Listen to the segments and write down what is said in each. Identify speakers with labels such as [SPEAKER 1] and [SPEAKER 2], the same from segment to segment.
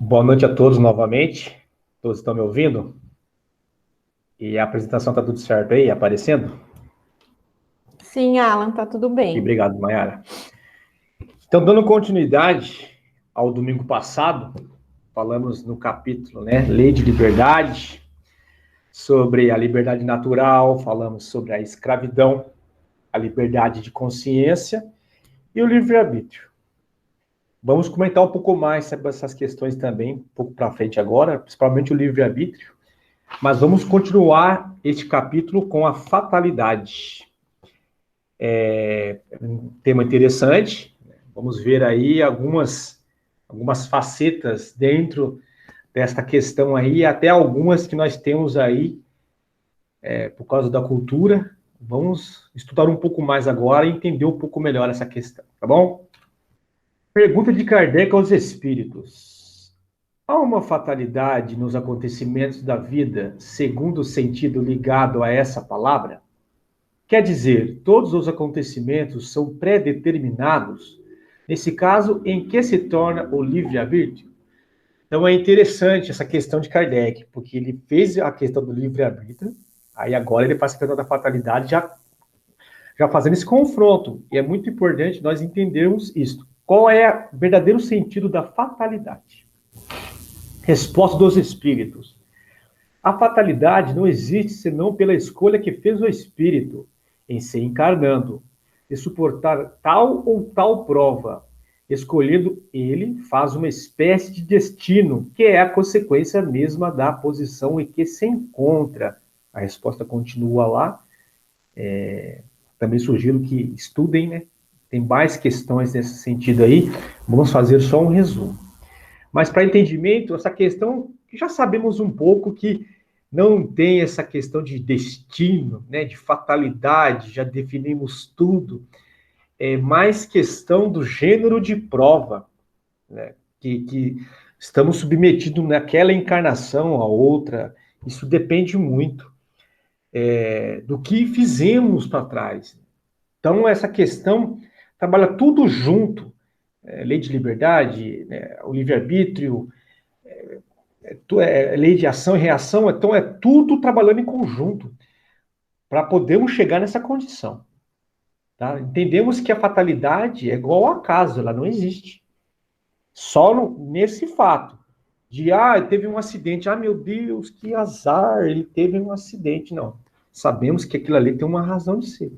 [SPEAKER 1] Boa noite a todos novamente. Todos estão me ouvindo? E a apresentação está tudo certo aí, aparecendo?
[SPEAKER 2] Sim, Alan, tá tudo
[SPEAKER 1] E
[SPEAKER 2] bem.
[SPEAKER 1] obrigado, Mayara. Então, dando continuidade ao domingo passado, falamos no capítulo, né, Lei de Liberdade, sobre a liberdade natural, falamos sobre a escravidão, a liberdade de consciência e o livre-arbítrio. Vamos comentar um pouco mais sobre essas questões também, um pouco para frente agora, principalmente o livre-arbítrio, mas vamos continuar este capítulo com a fatalidade. Um tema interessante. Vamos ver aí algumas facetas dentro desta questão aí, até algumas que nós temos aí por causa da cultura. Vamos estudar um pouco mais agora e entender um pouco melhor essa questão, tá bom? Pergunta de Kardec aos espíritos. Há uma fatalidade nos acontecimentos da vida, segundo o sentido ligado a essa palavra? Quer dizer, todos os acontecimentos são pré-determinados, nesse caso, em que se torna o livre-arbítrio? Então é interessante essa questão de Kardec, porque ele fez a questão do livre-arbítrio, aí agora ele faz a questão da fatalidade, já fazendo esse confronto. E é muito importante nós entendermos isso. Qual é o verdadeiro sentido da fatalidade? Resposta dos espíritos. A fatalidade não existe senão pela escolha que fez o espírito em se encarnando, de suportar tal ou tal prova. Escolhendo ele, faz uma espécie de destino, que é a consequência mesma da posição em que se encontra. A resposta continua lá. Também sugiro que estudem, né? Tem mais questões nesse sentido aí. Vamos fazer só um resumo. Mas para entendimento, essa questão que já sabemos um pouco que não tem essa questão de destino, né, de fatalidade, já definimos tudo. É mais questão do gênero de prova, né, que estamos submetidos naquela encarnação a outra. Isso depende muito do que fizemos para trás. Então, essa questão trabalha tudo junto. Lei de liberdade, né, o livre-arbítrio, lei de ação e reação, então é tudo trabalhando em conjunto para podermos chegar nessa condição. Tá? Entendemos que a fatalidade é igual ao acaso, ela não existe. Só nesse fato de, teve um acidente, meu Deus, que azar, ele teve um acidente. Não. Sabemos que aquilo ali tem uma razão de ser.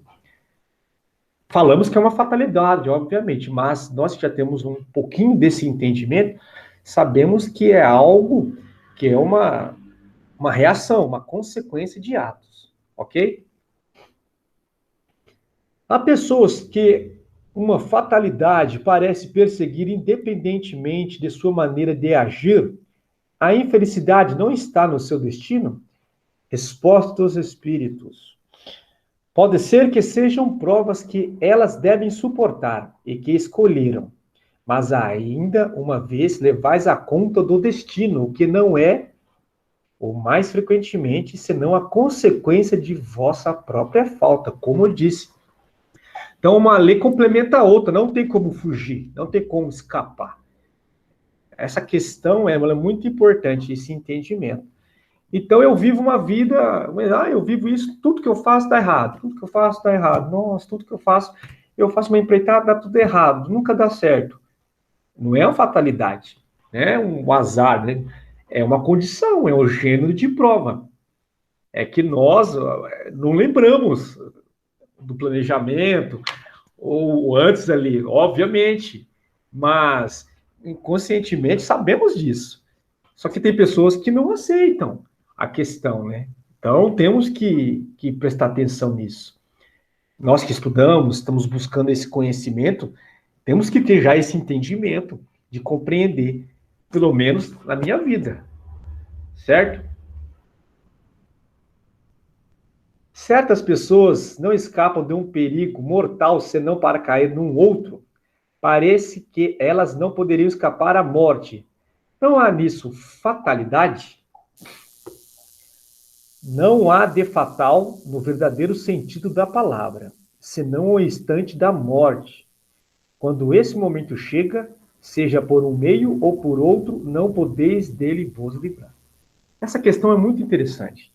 [SPEAKER 1] Falamos que é uma fatalidade, obviamente, mas nós que já temos um pouquinho desse entendimento, sabemos que é algo que é uma reação, uma consequência de atos, ok? Há pessoas que uma fatalidade parece perseguir independentemente de sua maneira de agir. A infelicidade não está no seu destino? Resposta dos espíritos. Pode ser que sejam provas que elas devem suportar e que escolheram, mas ainda uma vez levais a conta do destino, o que não é, ou mais frequentemente, senão a consequência de vossa própria falta, como eu disse. Então, uma lei complementa a outra, não tem como fugir, não tem como escapar. Essa questão é muito importante, esse entendimento. Então, eu vivo uma vida, eu vivo isso, tudo que eu faço dá errado, tudo que eu faço dá errado, nossa, tudo que eu faço uma empreitada, dá tudo errado, nunca dá certo. Não é uma fatalidade, né? Um azar, né? É uma condição, é um gênero de prova. É que nós não lembramos do planejamento, ou antes ali, obviamente, mas inconscientemente sabemos disso. Só que tem pessoas que não aceitam a questão, né? Então temos que prestar atenção nisso. Nós que estudamos, estamos buscando esse conhecimento, temos que ter já esse entendimento de compreender, pelo menos na minha vida, certo? Certas pessoas não escapam de um perigo mortal senão para cair num outro. Parece que elas não poderiam escapar à morte. Não há nisso fatalidade? Não há de fatal no verdadeiro sentido da palavra, senão o instante da morte. Quando esse momento chega, seja por um meio ou por outro, não podeis dele vos livrar. Essa questão é muito interessante.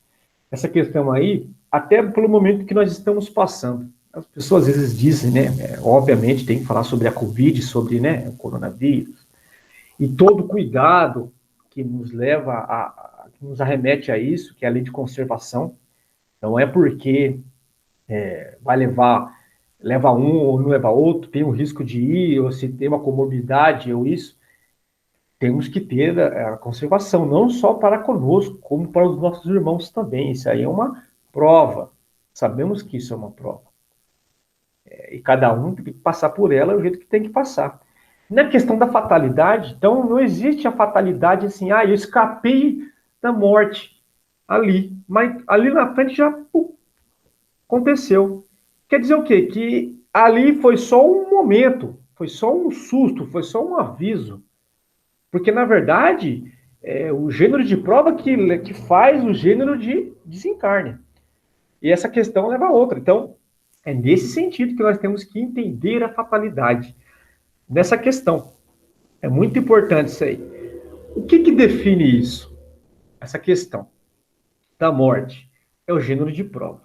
[SPEAKER 1] Essa questão aí, até pelo momento que nós estamos passando. As pessoas às vezes dizem, né, obviamente tem que falar sobre a Covid, sobre, né, o coronavírus, e todo cuidado que nos leva que nos arremete a isso, que é a lei de conservação. Não é porque vai leva um ou não leva outro, tem um risco de ir, ou se tem uma comorbidade ou isso, temos que ter a conservação, não só para conosco, como para os nossos irmãos também. Isso aí é uma prova. Sabemos que isso é uma prova. E cada um tem que passar por ela do jeito que tem que passar. Na questão da fatalidade, então não existe a fatalidade assim, eu escapei da morte ali, mas ali na frente já aconteceu. Quer dizer o quê? Que ali foi só um momento, foi só um susto, foi só um aviso. Porque, na verdade, é o gênero de prova que faz o gênero de desencarne. E essa questão leva a outra. Então, é nesse sentido que nós temos que entender a fatalidade. Nessa questão. É muito importante isso aí. O que define isso? Essa questão da morte. É o gênero de prova.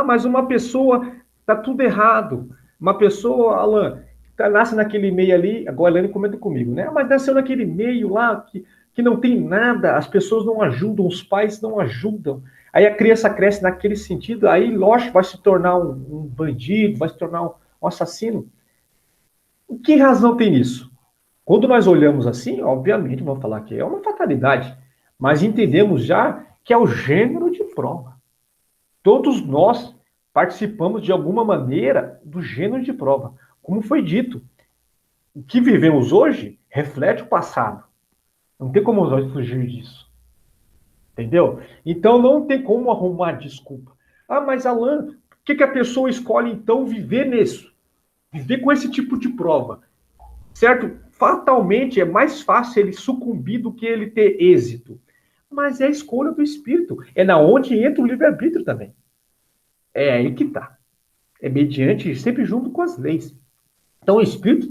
[SPEAKER 1] Mas uma pessoa está tudo errado. Uma pessoa, Alan, nasce naquele meio ali, agora a Elaine comenta comigo, né? Mas nasceu naquele meio lá que não tem nada, as pessoas não ajudam, os pais não ajudam. Aí a criança cresce naquele sentido, aí, lógico, vai se tornar um bandido, vai se tornar um assassino. Que razão tem nisso? Quando nós olhamos assim, obviamente, vamos falar que é uma fatalidade, mas entendemos já que é o gênero de prova. Todos nós participamos de alguma maneira do gênero de prova. Como foi dito, o que vivemos hoje reflete o passado. Não tem como nós fugir disso. Entendeu? Então não tem como arrumar desculpa. Mas Alan, por que a pessoa escolhe então viver nisso? Viver com esse tipo de prova? Certo? Fatalmente é mais fácil ele sucumbir do que ele ter êxito. Mas é a escolha do espírito. É na onde entra o livre-arbítrio também. É aí que está. É mediante, sempre junto com as leis. Então o espírito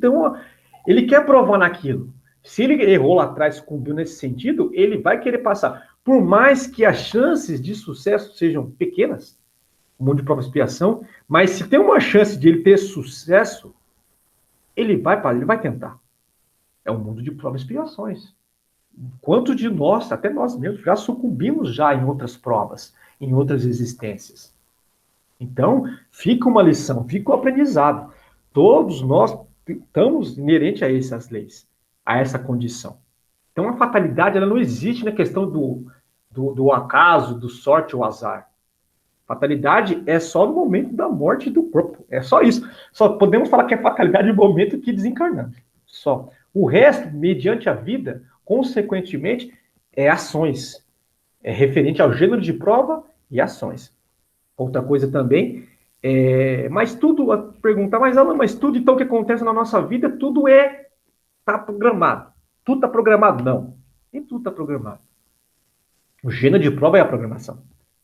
[SPEAKER 1] ele quer provar naquilo. Se ele errou lá atrás, sucumbiu nesse sentido, ele vai querer passar. Por mais que as chances de sucesso sejam pequenas, um monte de prova de expiação, mas se tem uma chance de ele ter sucesso, ele vai tentar. É um mundo de provas e expiações. Quantos de nós, até nós mesmos, já sucumbimos já em outras provas, em outras existências? Então, fica uma lição, fica um aprendizado. Todos nós estamos inerentes a essas leis, a essa condição. Então, a fatalidade ela não existe na questão do acaso, do sorte ou azar. Fatalidade é só no momento da morte do corpo. É só isso. Só podemos falar que é fatalidade no momento que desencarnamos. Só. O resto, mediante a vida, consequentemente, é ações. É referente ao gênero de prova e ações. Outra coisa também, mas tudo, perguntar, mas tudo então que acontece na nossa vida, tudo está programado. Tudo está programado? Não. Nem tudo está programado. O gênero de prova é a programação.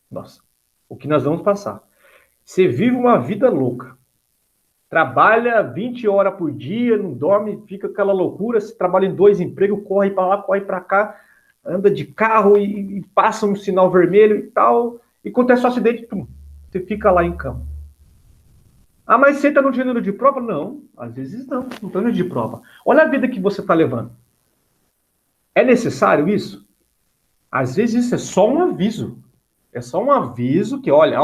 [SPEAKER 1] Nossa, o que nós vamos passar. Você vive uma vida louca. Trabalha 20 horas por dia, não dorme, fica aquela loucura, você trabalha em 2 empregos, corre para lá, corre para cá, anda de carro e passa um sinal vermelho e tal, e acontece um acidente, você fica lá em cama. Mas você está no gênero de prova? Não, às vezes não está no gênero de prova. Olha a vida que você está levando. É necessário isso? Às vezes isso é só um aviso. É só um aviso que, olha,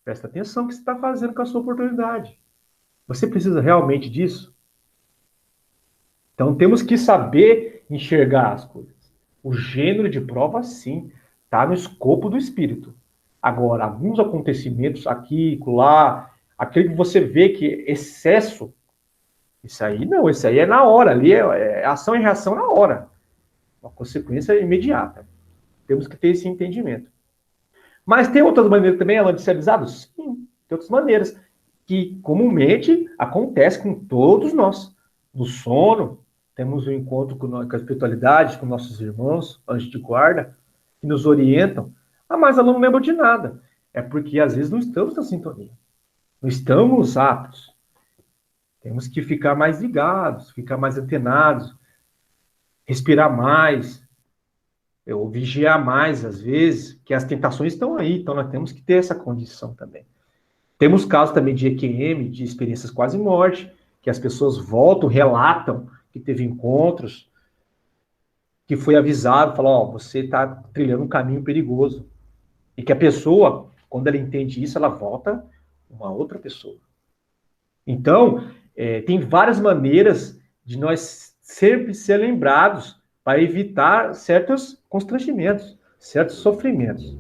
[SPEAKER 1] presta atenção no que você está fazendo com a sua oportunidade. Você precisa realmente disso? Então temos que saber enxergar as coisas. O gênero de prova, sim, está no escopo do espírito. Agora, alguns acontecimentos aqui, lá, aquele que você vê que excesso, isso aí não, isso aí é na hora, ali é ação e reação na hora. Uma consequência imediata. Temos que ter esse entendimento. Mas tem outras maneiras também, Alan, de ser avisado? Sim, tem outras maneiras que comumente acontece com todos nós. No sono, temos um encontro com a espiritualidade, com nossos irmãos, anjos de guarda, que nos orientam. Mas eu não lembro de nada. É porque às vezes não estamos na sintonia. Não estamos aptos. Temos que ficar mais ligados, ficar mais antenados, respirar mais, ou vigiar mais, às vezes, que as tentações estão aí, então nós temos que ter essa condição também. Temos casos também de EQM, de experiências quase morte, que as pessoas voltam, relatam que teve encontros, que foi avisado, falou, ó, você está trilhando um caminho perigoso. E que a pessoa, quando ela entende isso, ela volta uma outra pessoa. Então, tem várias maneiras de nós sempre ser lembrados para evitar certos constrangimentos, certos sofrimentos,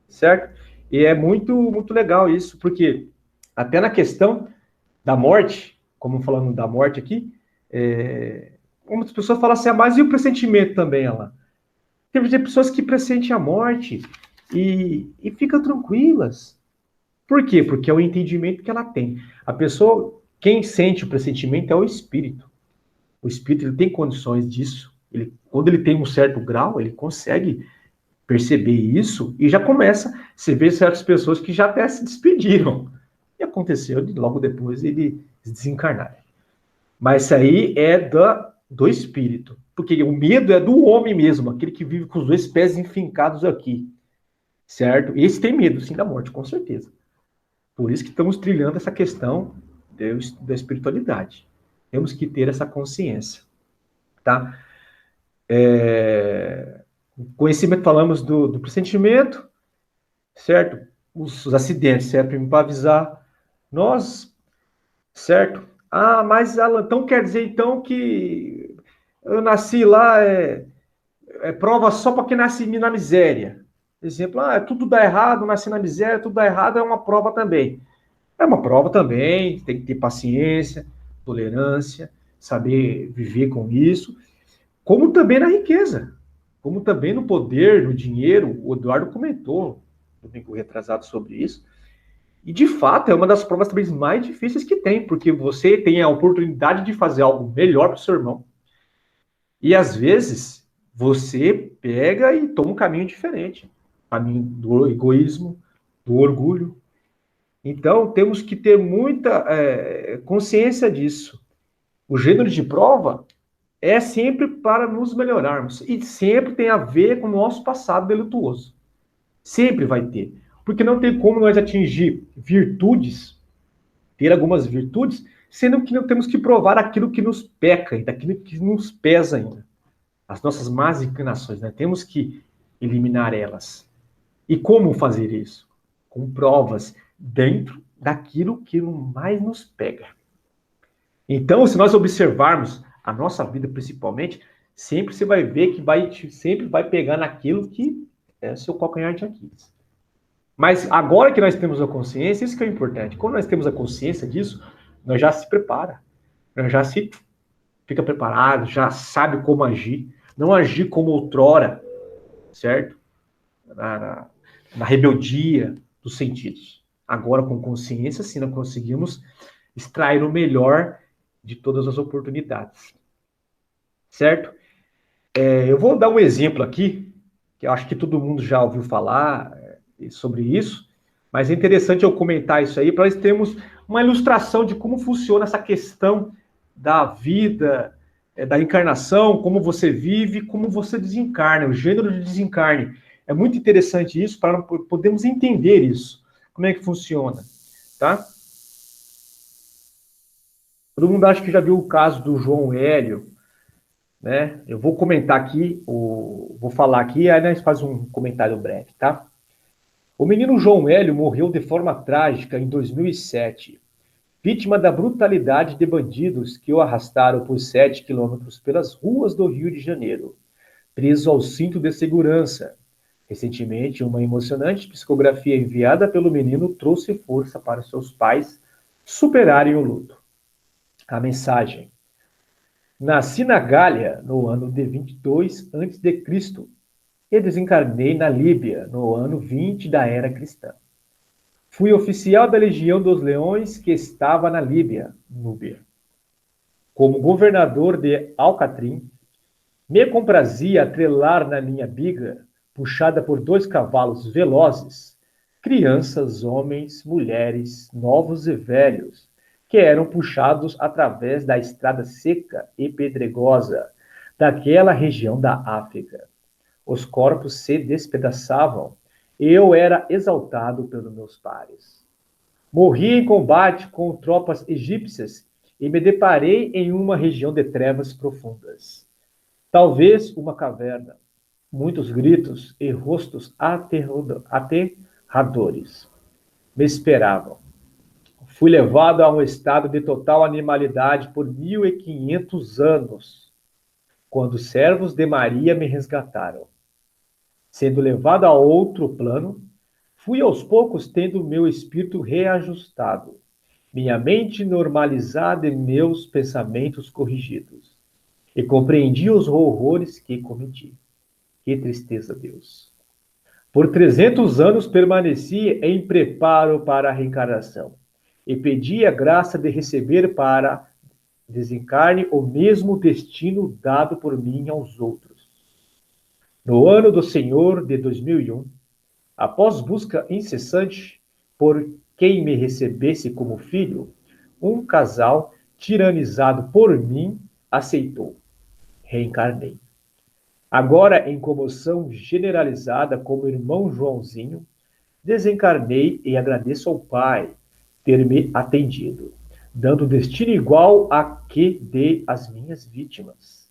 [SPEAKER 1] certo? E é muito, muito legal isso, porque até na questão da morte, como falando da morte aqui, muitas pessoas falam assim, mas e o pressentimento também, ela? Tem pessoas que pressentem a morte e ficam tranquilas. Por quê? Porque é o entendimento que ela tem. A pessoa, quem sente o pressentimento é o espírito. O espírito ele tem condições disso. Quando ele tem um certo grau, ele consegue perceber isso e já começa. Você vê certas pessoas que já até se despediram. E aconteceu de logo depois ele desencarnar. Mas isso aí é do espírito. Porque o medo é do homem mesmo, aquele que vive com os dois pés enfincados aqui. Certo? Esse tem medo, sim, da morte, com certeza. Por isso que estamos trilhando essa questão da espiritualidade. Temos que ter essa consciência. Tá? Conhecimento, falamos do pressentimento, certo? Os acidentes servem para avisar nós, certo? Ah, mas Alan, então quer dizer então que eu nasci lá, é prova só para quem nasce na miséria. Exemplo, tudo dá errado, nasci na miséria, tudo dá errado, é uma prova também. É uma prova também, tem que ter paciência, tolerância, saber viver com isso, como também na riqueza, como também no poder, no dinheiro. O Eduardo comentou, eu tenho retrasado sobre isso, e de fato é uma das provas também mais difíceis que tem, porque você tem a oportunidade de fazer algo melhor para o seu irmão, e às vezes você pega e toma um caminho diferente, caminho do egoísmo, do orgulho. Então, temos que ter muita consciência disso. O gênero de prova é sempre para nos melhorarmos. E sempre tem a ver com o nosso passado delituoso. Sempre vai ter. Porque não tem como nós atingir virtudes, ter algumas virtudes, sendo que não temos que provar aquilo que nos peca, daquilo que nos pesa ainda. As nossas más inclinações, né? Temos que eliminar elas. E como fazer isso? Com provas dentro daquilo que mais nos pega. Então, se nós observarmos a nossa vida principalmente, sempre você vai ver que sempre vai pegar naquilo que é seu calcanhar de Aquiles. Mas agora que nós temos a consciência, isso que é importante. Quando nós temos a consciência disso, nós já se prepara, nós já se fica preparado, já sabe como agir, não agir como outrora, certo? Na rebeldia dos sentidos. Agora, com consciência, sim, nós conseguimos extrair o melhor de todas as oportunidades. Certo? Eu vou dar um exemplo aqui, que eu acho que todo mundo já ouviu falar sobre isso, mas é interessante eu comentar isso aí, para nós termos uma ilustração de como funciona essa questão da vida, da encarnação, como você vive, como você desencarna, o gênero de desencarne. É muito interessante isso, para podermos entender isso, como é que funciona, tá? Todo mundo acha que já viu o caso do João Hélio, né? Eu vou comentar aqui, vou falar aqui, aí nós faz um comentário breve, tá? O menino João Hélio morreu de forma trágica em 2007, vítima da brutalidade de bandidos que o arrastaram por 7 quilômetros pelas ruas do Rio de Janeiro, preso ao cinto de segurança. Recentemente, uma emocionante psicografia enviada pelo menino trouxe força para seus pais superarem o luto. A mensagem: nasci na Gália no ano de 22 a.C. e desencarnei na Líbia no ano 20 da era cristã. Fui oficial da Legião dos Leões que estava na Líbia, Núbia. Como governador de Alcatrim, me comprazia atrelar na minha biga, puxada por 2 cavalos velozes, crianças, homens, mulheres, novos e velhos, que eram puxados através da estrada seca e pedregosa daquela região da África. Os corpos se despedaçavam e eu era exaltado pelos meus pares. Morri em combate com tropas egípcias e me deparei em uma região de trevas profundas. Talvez uma caverna, muitos gritos e rostos aterradores me esperavam. Fui levado a um estado de total animalidade por 1500 anos, quando os servos de Maria me resgataram. Sendo levado a outro plano, fui aos poucos tendo meu espírito reajustado, minha mente normalizada e meus pensamentos corrigidos. E compreendi os horrores que cometi. Que tristeza, Deus! Por 300 anos permaneci em preparo para a reencarnação e pedi a graça de receber para desencarne o mesmo destino dado por mim aos outros. No ano do Senhor de 2001, após busca incessante por quem me recebesse como filho, um casal tiranizado por mim aceitou. Reencarnei. Agora, em comoção generalizada como irmão Joãozinho, desencarnei e agradeço ao Pai ter me atendido, dando destino igual a que dei às minhas vítimas.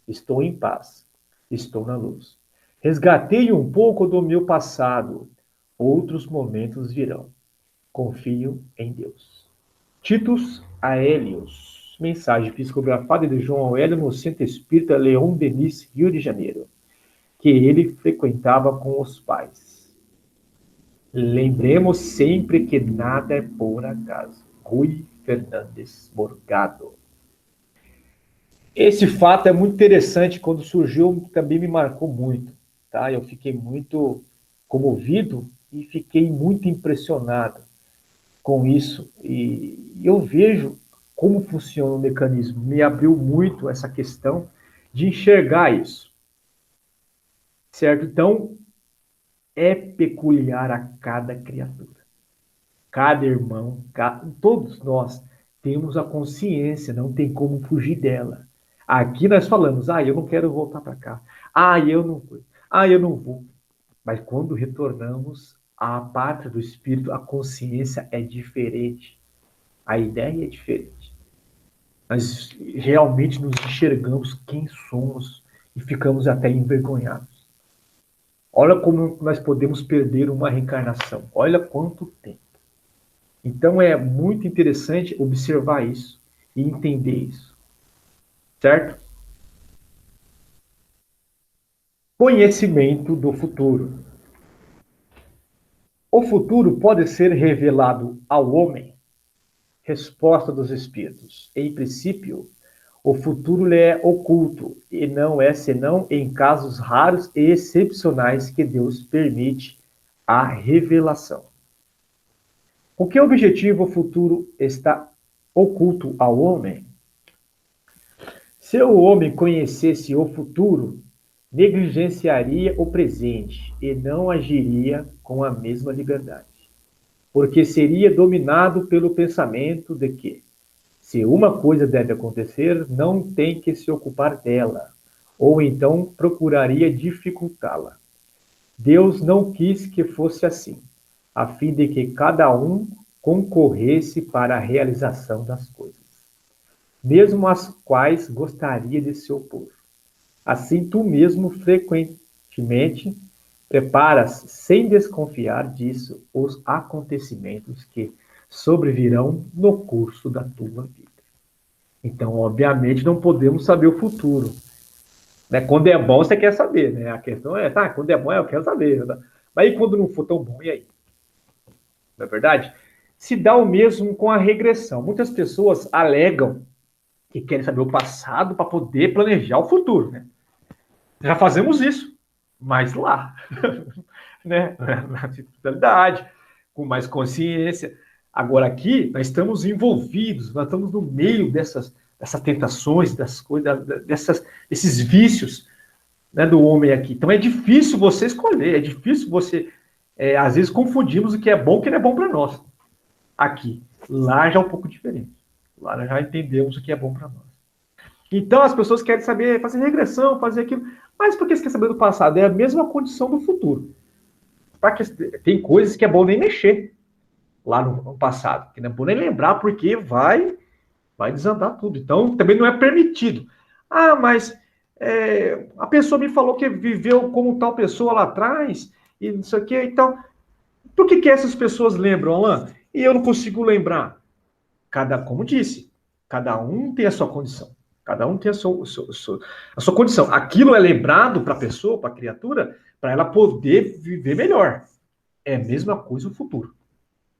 [SPEAKER 1] Estou em paz, estou na luz. Resgatei um pouco do meu passado, outros momentos virão. Confio em Deus. Titus Aélios. Mensagem psicografada de João Aurélio no Centro Espírita Leon Denis, Rio de Janeiro, que ele frequentava com os pais. Lembremos sempre que nada é por acaso. Rui Fernandes Morgado. Esse fato é muito interessante. Quando surgiu, também me marcou muito. Tá? Eu fiquei muito comovido e fiquei muito impressionado com isso. E eu vejo como funciona o mecanismo. Me abriu muito essa questão de enxergar isso. Certo? Então, é peculiar a cada criatura. Cada irmão, todos nós temos a consciência, não tem como fugir dela. Aqui nós falamos, eu não quero voltar para cá. Eu não vou. Mas quando retornamos à pátria do Espírito, a consciência é diferente. A ideia é diferente. Nós realmente nos enxergamos quem somos e ficamos até envergonhados. Olha como nós podemos perder uma reencarnação. Olha quanto tempo. Então é muito interessante observar isso e entender isso. Certo? Conhecimento do futuro. O futuro pode ser revelado ao homem? Resposta dos Espíritos. Em princípio, o futuro lhe é oculto e não é senão em casos raros e excepcionais que Deus permite a revelação. Com que objetivo o futuro está oculto ao homem? Se o homem conhecesse o futuro, negligenciaria o presente e não agiria com a mesma liberdade, porque seria dominado pelo pensamento de que, se uma coisa deve acontecer, não tem que se ocupar dela, ou então procuraria dificultá-la. Deus não quis que fosse assim, a fim de que cada um concorresse para a realização das coisas, mesmo as quais gostaria de se opor. Assim, tu mesmo frequentemente preparas, sem desconfiar disso, os acontecimentos que sobrevirão no curso da tua vida. Então, obviamente, não podemos saber o futuro. Né? Quando é bom, você quer saber. Né? A questão é, quando é bom, eu quero saber. Né? Mas e quando não for tão bom, e aí? Não é verdade? Se dá o mesmo com a regressão. Muitas pessoas alegam que querem saber o passado para poder planejar o futuro. Né? Já fazemos isso, mas lá, né? Na espiritualidade, com mais consciência. Agora aqui, nós estamos envolvidos, nós estamos no meio dessas tentações, das coisas, desses vícios, né, do homem aqui. Então é difícil você escolher, é difícil você, às vezes confundimos o que é bom e o que não é bom para nós. Aqui, lá já é um pouco diferente. Lá nós já entendemos o que é bom para nós. Então as pessoas querem saber, fazer regressão, fazer aquilo. Mas por que você quer saber do passado? É a mesma condição do futuro. Tem coisas que é bom nem mexer lá no passado, que não é bom nem lembrar, porque vai desandar tudo. Então também não é permitido. Ah, mas a pessoa me falou que viveu como tal pessoa lá atrás, e não sei o que, então. Por que essas pessoas lembram, Alan? E eu não consigo lembrar. Como disse, cada um tem a sua condição. Cada um tem a sua condição. Aquilo é lembrado para a pessoa, para a criatura, para ela poder viver melhor. É a mesma coisa no futuro.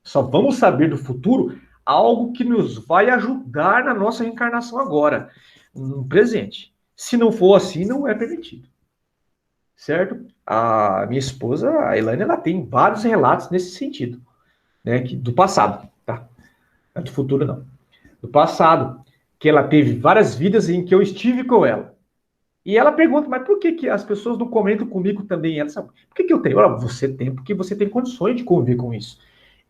[SPEAKER 1] Só vamos saber do futuro algo que nos vai ajudar na nossa reencarnação agora, no presente. Se não for assim, não é permitido. Certo? A minha esposa, a Elaine, ela tem vários relatos nesse sentido, né? Do passado, tá? Não é do futuro, não. Do passado, que ela teve várias vidas em que eu estive com ela. E ela pergunta, mas por que as pessoas não comentam comigo também? Ela sabe, por que eu tenho? Ela, você tem, porque você tem condições de conviver com isso.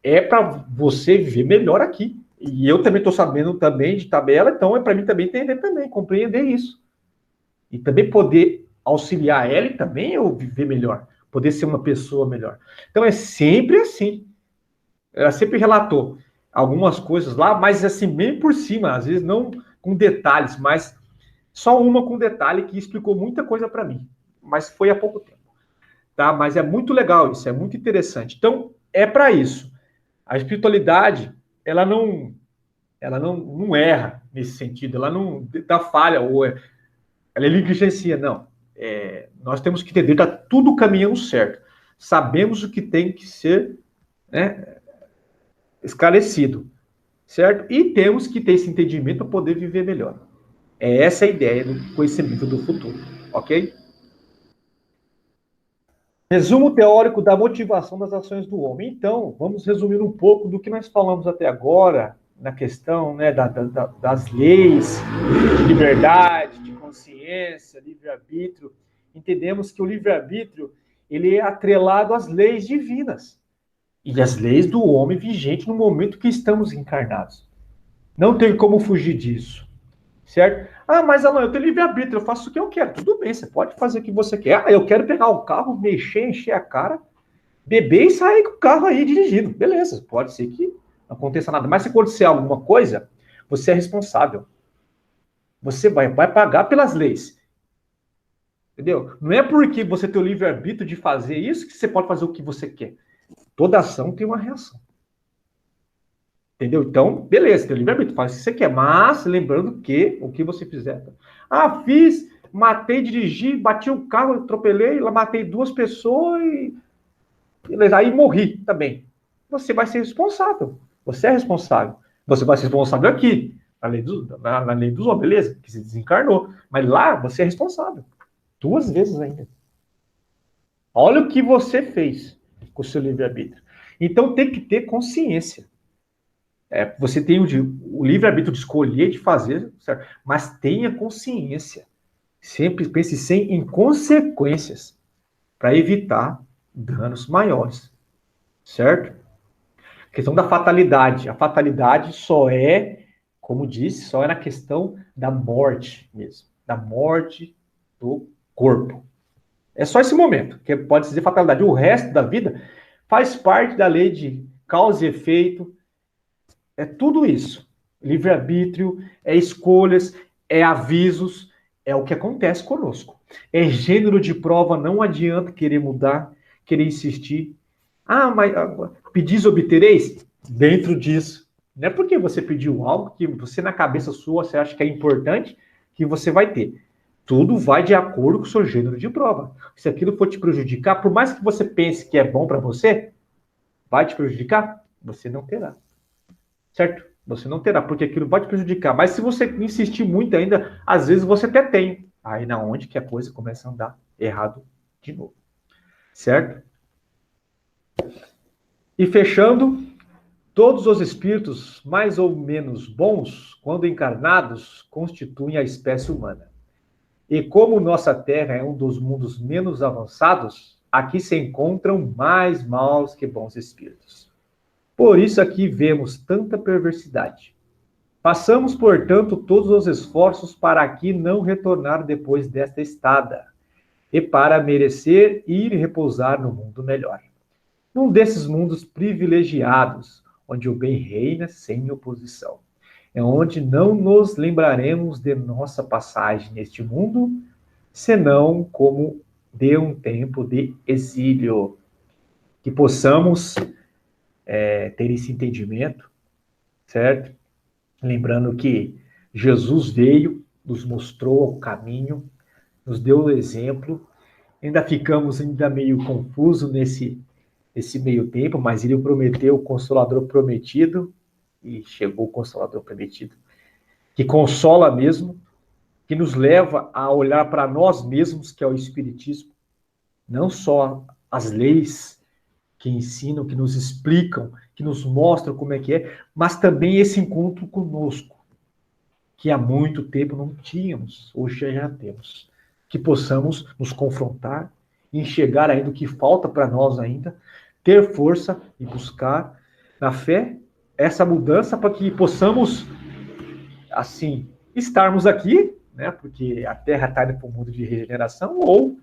[SPEAKER 1] É para você viver melhor aqui. E eu também estou sabendo também de tabela, então é para mim também entender também, compreender isso. E também poder auxiliar ela e também eu viver melhor, poder ser uma pessoa melhor. Então é sempre assim. Ela sempre relatou algumas coisas lá, mas assim, bem por cima, às vezes não com detalhes, mas só uma com detalhe que explicou muita coisa para mim. Mas foi há pouco tempo. Tá? Mas é muito legal isso, é muito interessante. Então, é para isso. A espiritualidade, ela não erra nesse sentido, ela não dá falha, ela negligencia, não. Nós temos que entender, está tudo caminhando certo. Sabemos o que tem que ser, né, esclarecido, certo? E temos que ter esse entendimento para poder viver melhor. É essa a ideia do conhecimento do futuro, ok? Resumo teórico da motivação das ações do homem. Então, vamos resumir um pouco do que nós falamos até agora na questão, né, das leis de liberdade, de consciência, livre-arbítrio. Entendemos que o livre-arbítrio ele é atrelado às leis divinas e às leis do homem vigente no momento que estamos encarnados. Não tem como fugir disso, certo? Ah, mas Alan, eu tenho livre-arbítrio, eu faço o que eu quero. Tudo bem, você pode fazer o que você quer. Ah, eu quero pegar o carro, mexer, encher a cara, beber e sair com o carro aí dirigindo. Beleza, pode ser que não aconteça nada. Mas se acontecer alguma coisa, você é responsável. Você vai pagar pelas leis. Entendeu? Não é porque você tem o livre-arbítrio de fazer isso que você pode fazer o que você quer. Toda ação tem uma reação. Entendeu? Então, beleza, tem livre-arbítrio, faz o que você quer, mas lembrando que o que você fizer. Ah, matei, dirigi, bati o carro, atropelei, matei 2 pessoas e aí morri também. Você vai ser responsável. Você é responsável. Você vai ser responsável aqui, na lei dos homens, beleza? Que se desencarnou. Mas lá você é responsável. 2 vezes ainda. Olha o que você fez com o seu livre-arbítrio. Então tem que ter consciência. Você tem o livre-arbítrio de escolher, de fazer, certo? Mas tenha consciência. Sempre pense em consequências para evitar danos maiores, certo? A questão da fatalidade. A fatalidade só é, como disse, só é na questão da morte mesmo. Da morte do corpo. É só esse momento, que pode dizer fatalidade. O resto da vida faz parte da lei de causa e efeito. É tudo isso. Livre-arbítrio, é escolhas, é avisos, é o que acontece conosco. É gênero de prova, não adianta querer mudar, querer insistir. Ah, mas pedis obtereis? Dentro disso. Não é porque você pediu algo que você na cabeça sua você acha que é importante que você vai ter. Tudo vai de acordo com o seu gênero de prova. Se aquilo for te prejudicar, por mais que você pense que é bom para você, vai te prejudicar? Você não terá. Certo? Você não terá, porque aquilo vai te prejudicar. Mas se você insistir muito ainda, às vezes você até tem. Aí na onde que a coisa começa a andar errado de novo. Certo? E fechando, todos os espíritos mais ou menos bons, quando encarnados, constituem a espécie humana. E como nossa Terra é um dos mundos menos avançados, aqui se encontram mais maus que bons espíritos. Por isso aqui vemos tanta perversidade. Façamos, portanto, todos os esforços para aqui não retornar depois desta estada, e para merecer ir repousar no mundo melhor. Num desses mundos privilegiados, onde o bem reina sem oposição. É onde não nos lembraremos de nossa passagem neste mundo, senão como de um tempo de exílio. Que possamos ter esse entendimento, certo? Lembrando que Jesus veio, nos mostrou o caminho, nos deu o exemplo. Ainda ficamos meio confusos nesse meio tempo, mas ele prometeu o Consolador prometido, e chegou o Consolador prometido, que consola mesmo, que nos leva a olhar para nós mesmos, que é o Espiritismo, não só as leis que ensinam, que nos explicam, que nos mostram como é que é, mas também esse encontro conosco, que há muito tempo não tínhamos, hoje já temos. Que possamos nos confrontar, enxergar ainda o que falta para nós ainda, ter força e buscar na fé essa mudança para que possamos, assim, estarmos aqui, né? Porque a Terra está indo para um mundo de regeneração, ou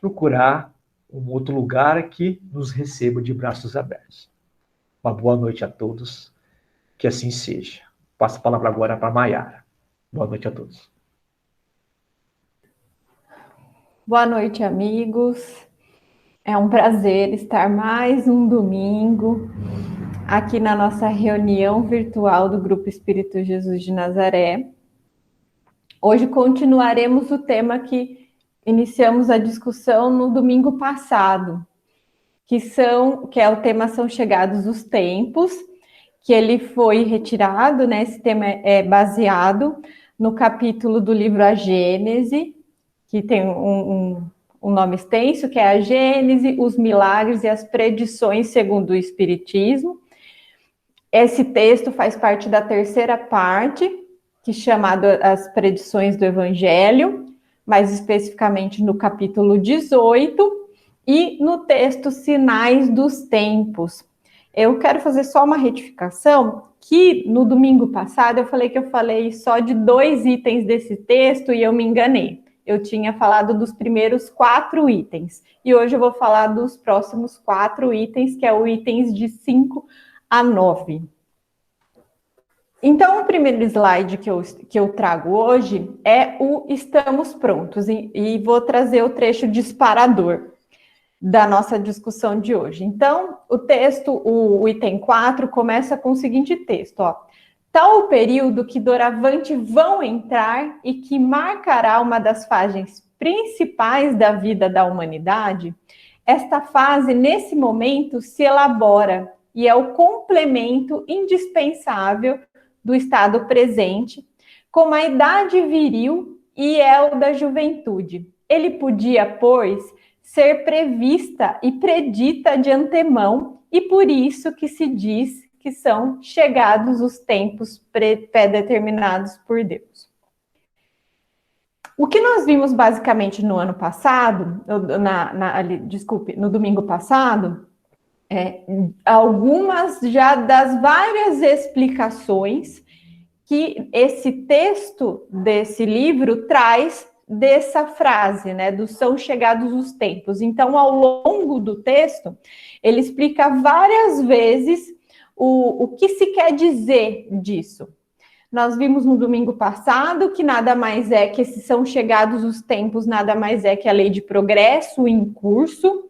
[SPEAKER 1] procurar um outro lugar que nos receba de braços abertos. Uma boa noite a todos, que assim seja. Passo a palavra agora para a Maiara. Boa noite a todos.
[SPEAKER 2] Boa noite, amigos. É um prazer estar mais um domingo aqui na nossa reunião virtual do Grupo Espírito Jesus de Nazaré. Hoje continuaremos o tema que iniciamos a discussão no domingo passado, que é o tema São Chegados os Tempos, que ele foi retirado, né? Esse tema é baseado no capítulo do livro A Gênese, que tem um nome extenso, que é a Gênese, os milagres e as predições segundo o Espiritismo. Esse texto faz parte da terceira parte, que é chamado As Predições do Evangelho, mais especificamente no capítulo 18, e no texto Sinais dos Tempos. Eu quero fazer só uma retificação, que no domingo passado eu falei só de 2 itens desse texto e eu me enganei. Eu tinha falado dos primeiros 4 itens, e hoje eu vou falar dos próximos 4 itens, que é o itens de 5 a 9. Então, o primeiro slide que eu trago hoje é o Estamos Prontos, e vou trazer o trecho disparador da nossa discussão de hoje. Então, o texto, o item 4, começa com o seguinte texto, ó. Tal o período que doravante vão entrar e que marcará uma das fases principais da vida da humanidade, esta fase, nesse momento, se elabora e é o complemento indispensável do estado presente, como a idade viril e é o da juventude. Ele podia, pois, ser prevista e predita de antemão, e por isso que se diz que são chegados os tempos pré-determinados por Deus. O que nós vimos basicamente no ano passado, no domingo passado, algumas já das várias explicações que esse texto desse livro traz dessa frase, né, do são chegados os tempos. Então, ao longo do texto, ele explica várias vezes o que se quer dizer disso. Nós vimos no domingo passado que nada mais é que esses são chegados os tempos, nada mais é que a lei de progresso em curso,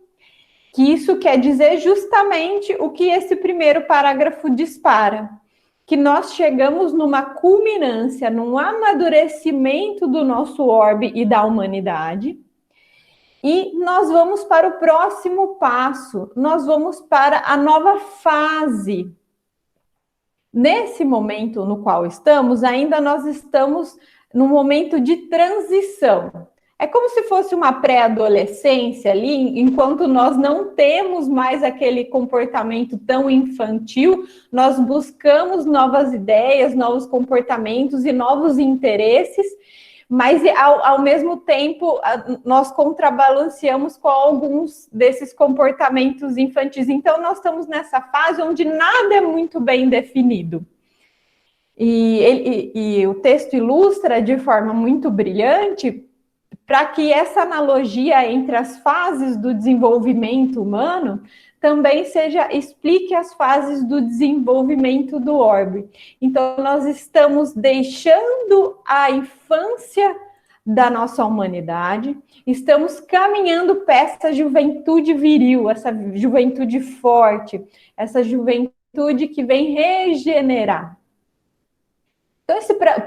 [SPEAKER 2] que isso quer dizer justamente o que esse primeiro parágrafo dispara, que nós chegamos numa culminância, num amadurecimento do nosso orbe e da humanidade, e nós vamos para o próximo passo, nós vamos para a nova fase. Nesse momento no qual estamos, ainda nós estamos num momento de transição. É como se fosse uma pré-adolescência ali, enquanto nós não temos mais aquele comportamento tão infantil, nós buscamos novas ideias, novos comportamentos e novos interesses, mas ao mesmo tempo nós contrabalanceamos com alguns desses comportamentos infantis. Então nós estamos nessa fase onde nada é muito bem definido. E o texto ilustra de forma muito brilhante para que essa analogia entre as fases do desenvolvimento humano também explique as fases do desenvolvimento do orbe. Então, nós estamos deixando a infância da nossa humanidade, estamos caminhando para essa juventude viril, essa juventude forte, essa juventude que vem regenerar. Então,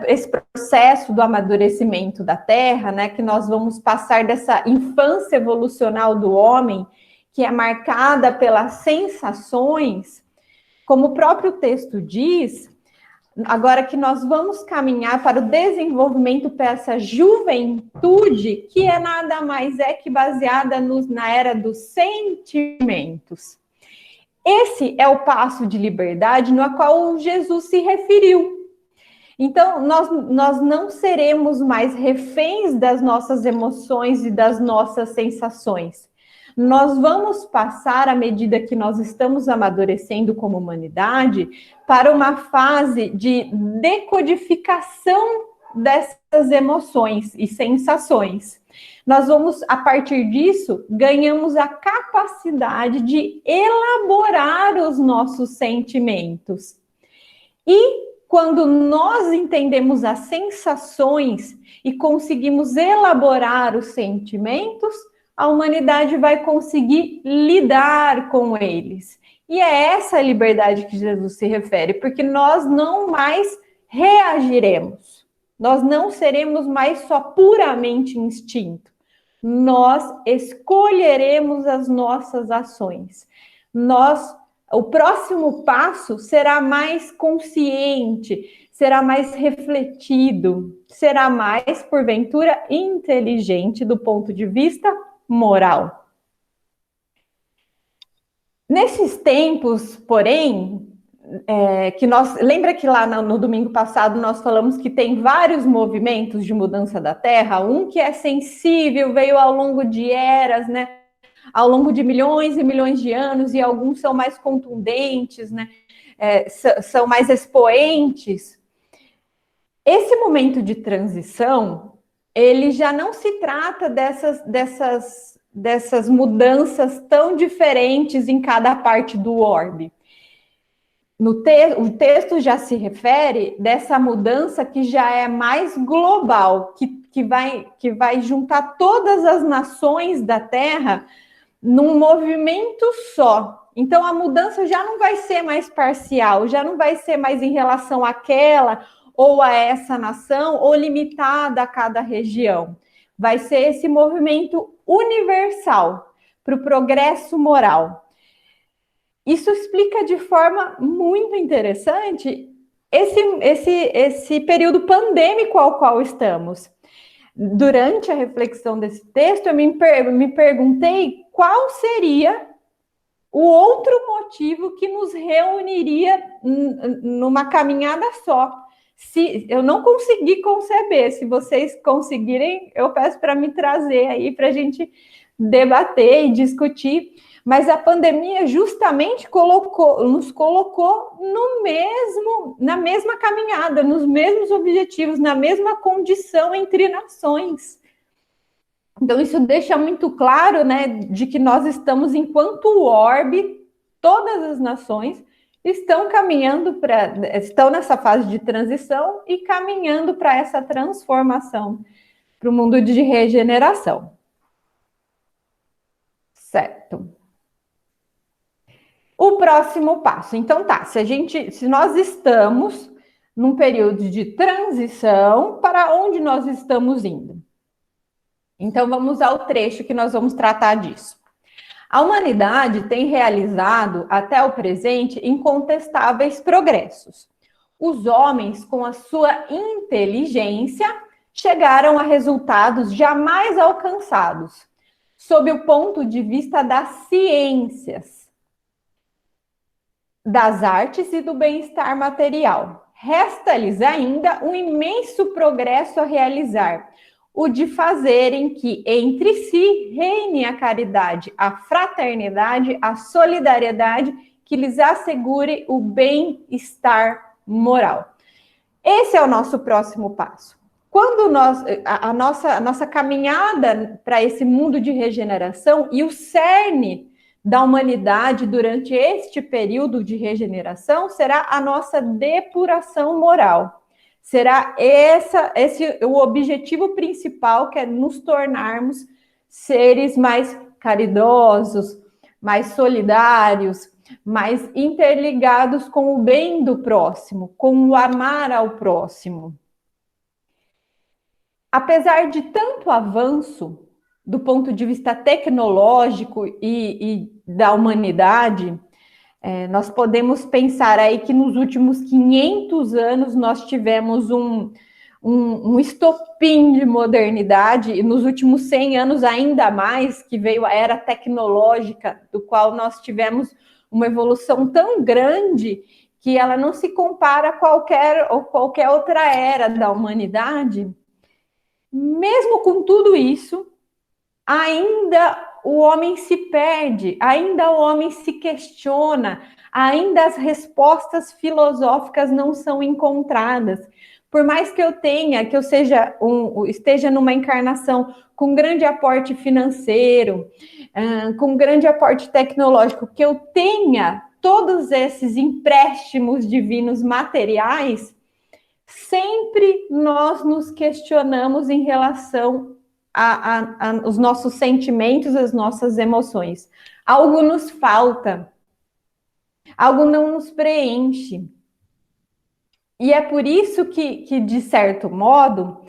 [SPEAKER 2] esse processo do amadurecimento da Terra, né, que nós vamos passar dessa infância evolucional do homem, que é marcada pelas sensações, como o próprio texto diz, agora que nós vamos caminhar para o desenvolvimento para essa juventude, que é nada mais que baseada na era dos sentimentos. Esse é o passo de liberdade no qual Jesus se referiu. Então, nós não seremos mais reféns das nossas emoções e das nossas sensações. Nós vamos passar, à medida que nós estamos amadurecendo como humanidade, para uma fase de decodificação dessas emoções e sensações. Nós vamos, a partir disso, ganhamos a capacidade de elaborar os nossos sentimentos. E quando nós entendemos as sensações e conseguimos elaborar os sentimentos, a humanidade vai conseguir lidar com eles. E é essa liberdade que Jesus se refere, porque nós não mais reagiremos. Nós não seremos mais só puramente instinto. Nós escolheremos as nossas ações. O próximo passo será mais consciente, será mais refletido, será mais, porventura, inteligente do ponto de vista moral. Nesses tempos, porém, lembra que lá no domingo passado nós falamos que tem vários movimentos de mudança da Terra, um que é sensível, veio ao longo de eras, né? Ao longo de milhões e milhões de anos, e alguns são mais contundentes, né? São mais expoentes. Esse momento de transição, ele já não se trata dessas mudanças tão diferentes em cada parte do orbe. O texto já se refere dessa mudança que já é mais global, que vai juntar todas as nações da Terra num movimento só. Então, a mudança já não vai ser mais parcial, já não vai ser mais em relação àquela ou a essa nação, ou limitada a cada região. Vai ser esse movimento universal para o progresso moral. Isso explica de forma muito interessante esse período pandêmico ao qual estamos. Durante a reflexão desse texto, eu me perguntei qual seria o outro motivo que nos reuniria numa caminhada só. Se eu não consegui conceber, se vocês conseguirem, eu peço para me trazer aí para a gente debater e discutir. Mas a pandemia justamente nos colocou na mesma caminhada, nos mesmos objetivos, na mesma condição entre nações. Então, isso deixa muito claro, né, de que nós estamos, enquanto orbe, todas as nações estão estão nessa fase de transição e caminhando para essa transformação, para o mundo de regeneração. Certo. O próximo passo. Então, se nós estamos num período de transição, para onde nós estamos indo? Então, vamos ao trecho que nós vamos tratar disso. A humanidade tem realizado, até o presente, incontestáveis progressos. Os homens, com a sua inteligência, chegaram a resultados jamais alcançados, sob o ponto de vista das ciências, das artes e do bem-estar material. Resta-lhes ainda um imenso progresso a realizar, o de fazerem que entre si reine a caridade, a fraternidade, a solidariedade, que lhes assegure o bem-estar moral. Esse é o nosso próximo passo. Quando a nossa caminhada para esse mundo de regeneração e o cerne da humanidade durante este período de regeneração será a nossa depuração moral. Será esse o objetivo principal, que é nos tornarmos seres mais caridosos, mais solidários, mais interligados com o bem do próximo, com o amar ao próximo. Apesar de tanto avanço do ponto de vista tecnológico e da humanidade, nós podemos pensar aí que nos últimos 500 anos nós tivemos um estopim de modernidade, e nos últimos 100 anos ainda mais, que veio a era tecnológica, do qual nós tivemos uma evolução tão grande que ela não se compara a qualquer outra era da humanidade. Mesmo com tudo isso, ainda o homem se perde, ainda o homem se questiona, ainda as respostas filosóficas não são encontradas. Por mais que eu esteja numa encarnação com grande aporte financeiro, com grande aporte tecnológico, que eu tenha todos esses empréstimos divinos materiais, sempre nós nos questionamos em relação aos nossos sentimentos, às nossas emoções. Algo nos falta, algo não nos preenche. E é por isso que, de certo modo,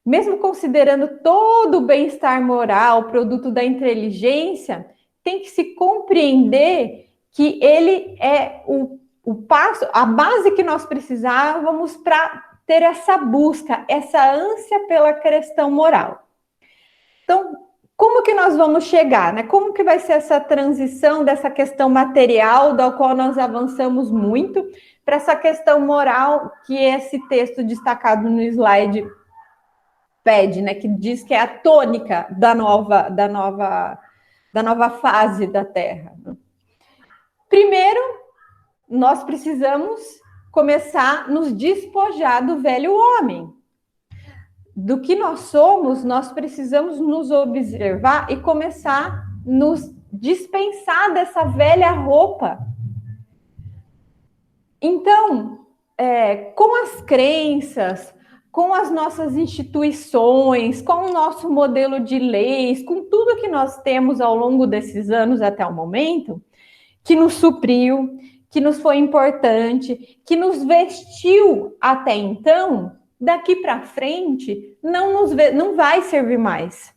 [SPEAKER 2] mesmo considerando todo o bem-estar moral, produto da inteligência, tem que se compreender que ele é o passo, a base que nós precisávamos para ter essa busca, essa ânsia pela questão moral. Então, como que nós vamos chegar, né? Como que vai ser essa transição dessa questão material, da qual nós avançamos muito, para essa questão moral que esse texto destacado no slide pede, né? Que diz que é a tônica da nova fase da Terra. Primeiro, nós precisamos começar a nos despojar do velho homem. Do que nós somos, nós precisamos nos observar e começar a nos dispensar dessa velha roupa. Então, com as crenças, com as nossas instituições, com o nosso modelo de leis, com tudo que nós temos ao longo desses anos até o momento, que nos supriu, que nos foi importante, que nos vestiu até então, daqui para frente não vai servir mais.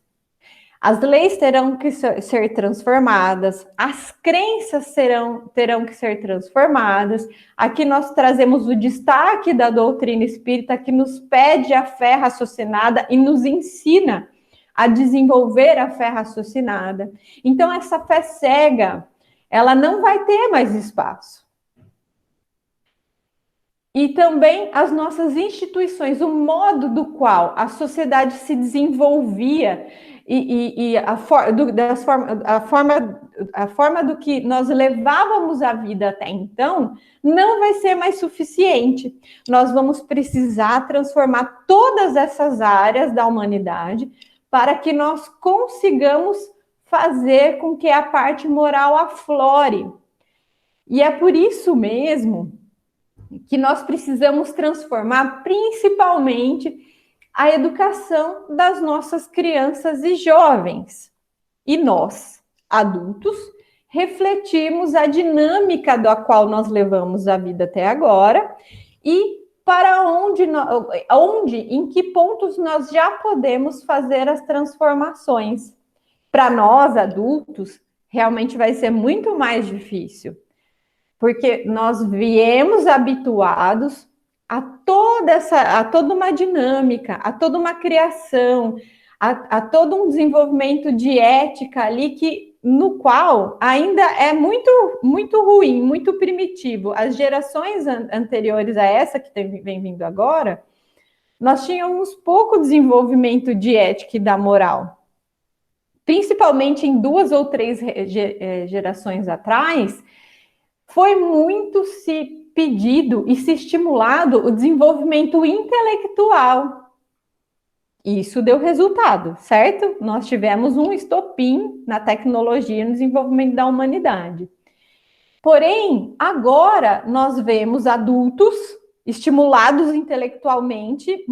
[SPEAKER 2] As leis terão que ser transformadas, as crenças terão que ser transformadas. Aqui nós trazemos o destaque da doutrina espírita, que nos pede a fé raciocinada e nos ensina a desenvolver a fé raciocinada. Então, essa fé cega, ela não vai ter mais espaço. E também as nossas instituições, o modo do qual a sociedade se desenvolvia e a forma do que nós levávamos a vida até então, não vai ser mais suficiente. Nós vamos precisar transformar todas essas áreas da humanidade para que nós consigamos fazer com que a parte moral aflore. E é por isso mesmo que nós precisamos transformar principalmente a educação das nossas crianças e jovens. E nós, adultos, refletimos a dinâmica da qual nós levamos a vida até agora e para em que pontos nós já podemos fazer as transformações. Para nós, adultos, realmente vai ser muito mais difícil, porque nós viemos habituados a toda uma dinâmica, a toda uma criação, a todo um desenvolvimento de ética ali no qual ainda é muito, muito ruim, muito primitivo. As gerações anteriores a essa que vem vindo agora, nós tínhamos pouco desenvolvimento de ética e da moral. Principalmente em 2 ou 3 gerações atrás, foi muito se pedido e se estimulado o desenvolvimento intelectual. Isso deu resultado, certo? Nós tivemos um estopim na tecnologia e no desenvolvimento da humanidade. Porém, agora nós vemos adultos estimulados intelectualmente,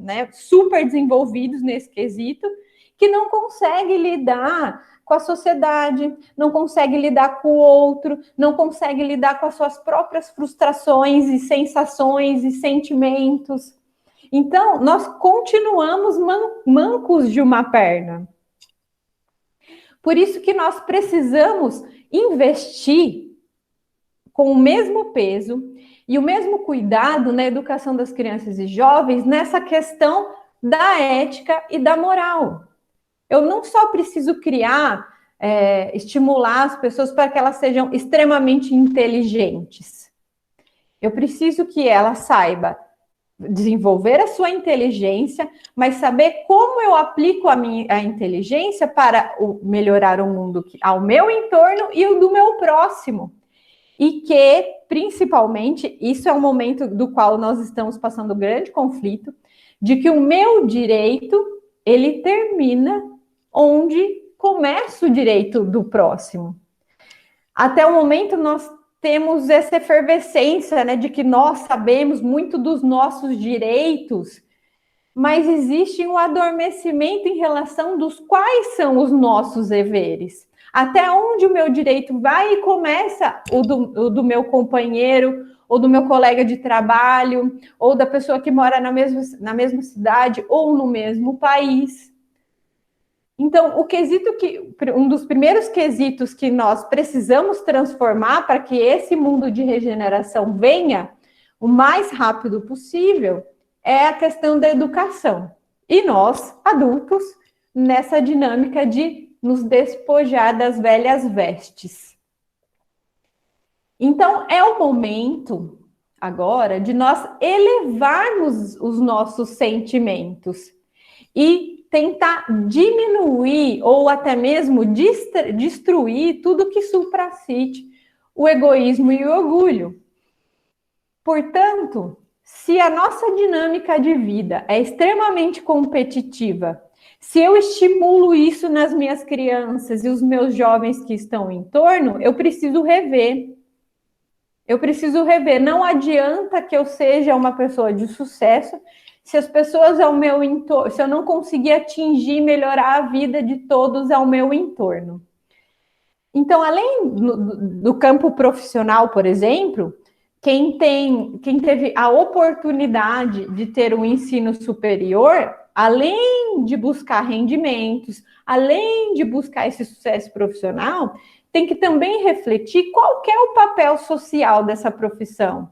[SPEAKER 2] né, super desenvolvidos nesse quesito, que não conseguem lidar com a sociedade, não conseguem lidar com o outro, não conseguem lidar com as suas próprias frustrações e sensações e sentimentos. Então, nós continuamos mancos de uma perna. Por isso que nós precisamos investir com o mesmo peso e o mesmo cuidado na educação das crianças e jovens nessa questão da ética e da moral. Eu não só preciso estimular as pessoas para que elas sejam extremamente inteligentes. Eu preciso que ela saiba desenvolver a sua inteligência, mas saber como eu aplico a inteligência para melhorar o mundo ao meu entorno e o do meu próximo. E que, principalmente, isso é um momento do qual nós estamos passando grande conflito, de que o meu direito, ele termina onde começa o direito do próximo. Até o momento, nós temos essa efervescência, né, de que nós sabemos muito dos nossos direitos, mas existe um adormecimento em relação dos quais são os nossos deveres. Até onde o meu direito vai e começa o do meu companheiro, ou do meu colega de trabalho, ou da pessoa que mora na mesma cidade, ou no mesmo país. Então, um dos primeiros quesitos que nós precisamos transformar para que esse mundo de regeneração venha o mais rápido possível é a questão da educação. E nós, adultos, nessa dinâmica de nos despojar das velhas vestes. Então, é o momento agora de nós elevarmos os nossos sentimentos e tentar diminuir ou até mesmo destruir tudo que supracite o egoísmo e o orgulho. Portanto, se a nossa dinâmica de vida é extremamente competitiva, se eu estimulo isso nas minhas crianças e os meus jovens que estão em torno, eu preciso rever. Não adianta que eu seja uma pessoa de sucesso se as pessoas ao meu entorno, se eu não conseguir atingir, melhorar a vida de todos ao meu entorno. Então, além do campo profissional, por exemplo, quem teve a oportunidade de ter um ensino superior, além de buscar rendimentos, além de buscar esse sucesso profissional, tem que também refletir qual que é o papel social dessa profissão.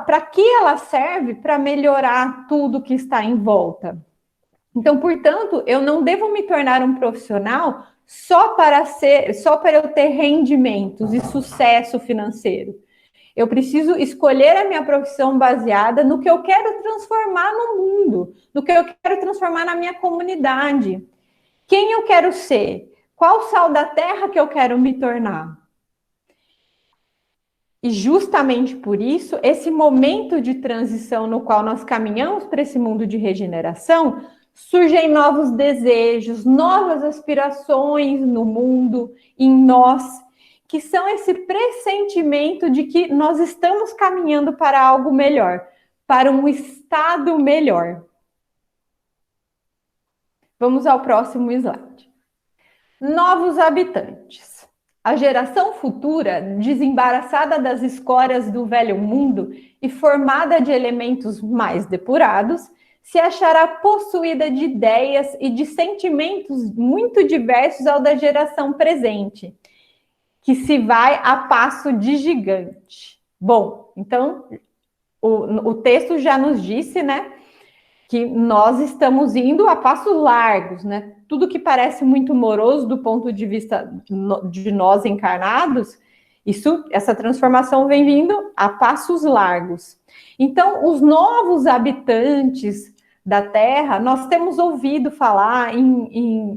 [SPEAKER 2] Para que ela serve para melhorar tudo que está em volta. Então, portanto, eu não devo me tornar um profissional só para eu ter rendimentos e sucesso financeiro. Eu preciso escolher a minha profissão baseada no que eu quero transformar no mundo, no que eu quero transformar na minha comunidade. Quem eu quero ser? Qual sal da terra que eu quero me tornar? E justamente por isso, esse momento de transição no qual nós caminhamos para esse mundo de regeneração, surgem novos desejos, novas aspirações no mundo, em nós, que são esse pressentimento de que nós estamos caminhando para algo melhor, para um estado melhor. Vamos ao próximo slide. Novos habitantes. A geração futura, desembaraçada das escórias do velho mundo e formada de elementos mais depurados, se achará possuída de ideias e de sentimentos muito diversos ao da geração presente, que se vai a passo de gigante. Bom, então, o texto já nos disse, né, que nós estamos indo a passos largos, né? Tudo que parece muito moroso do ponto de vista de nós encarnados, essa transformação vem vindo a passos largos. Então, os novos habitantes da Terra, nós temos ouvido falar